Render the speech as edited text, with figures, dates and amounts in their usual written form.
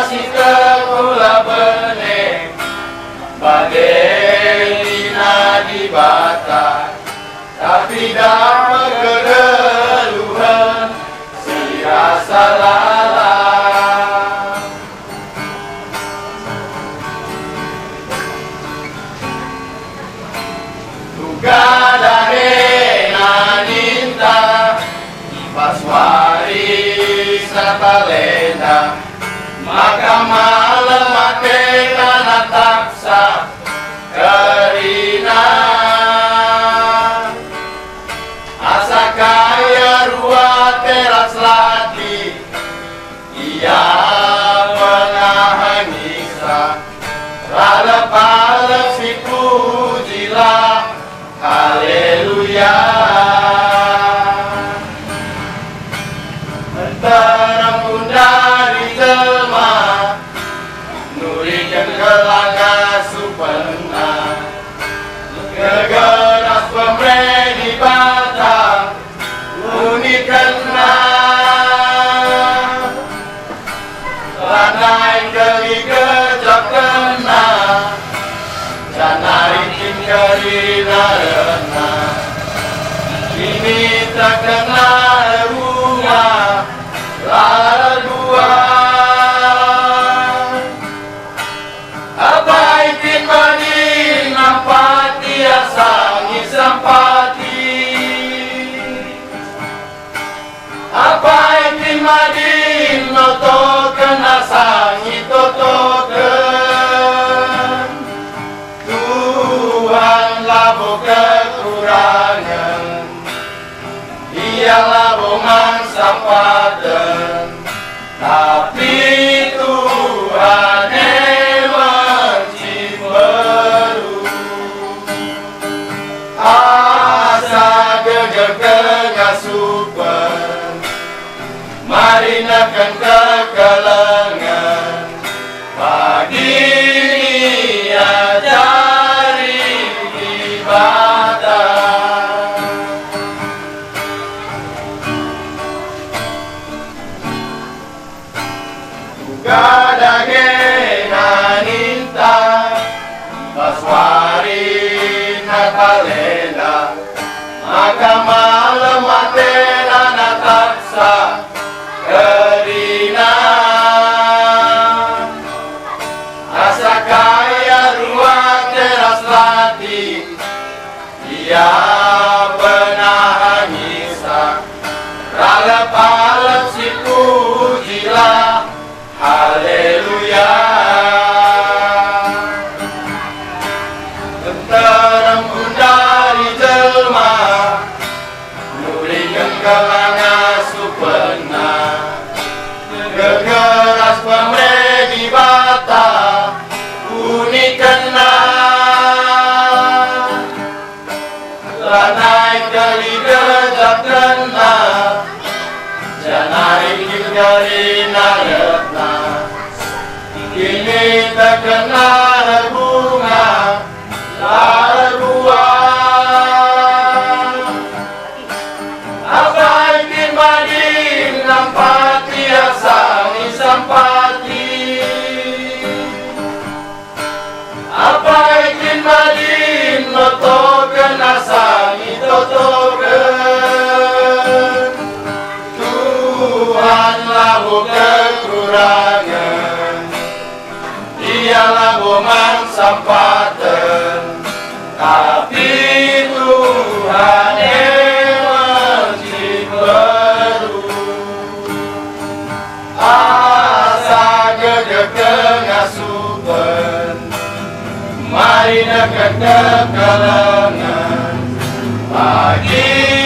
kula bening badena di bata tapi damai kedeluhan si rasa lala duga darena ninta paswari satalenda maka malam matena nataksa kerina asa kaya ruat teras lati ia pengahangisa ralep-alep si pujilah haleluya terang dari jelma nurikan kelangga supena kegeras pemredi batang unikena lanai keli kejap kena janari tingkari narena ini tak kena rumah lalu dua abaikin mani nampati asangi sampati abaikin mani notoken asangi totoken Tuhan labo kekurangan ialah boman sampaden tapi Tuhan mencimberu asa gegeg ngasupen marinakan kekelengan pagi ajari ibadah gadagena ninta paswari natalenda maka malam matena nataksa kerina asa kaya ruang teras lati ia penahangisa ralep-alep si pujilah haleluya terang dari jelma nurikan kelanga supena kegeras pemredi bata unikena lanai kali gejap kena janai kingari naretna kini terkena bunga larua abaikin madin nampati asani sampati abaikin madin notoken asani totoken Tuhan lahu kekurangan ialah boman sampaten tapi Tuhan mencimberu asa gegeg ngasupen marinakan kekelengan pagi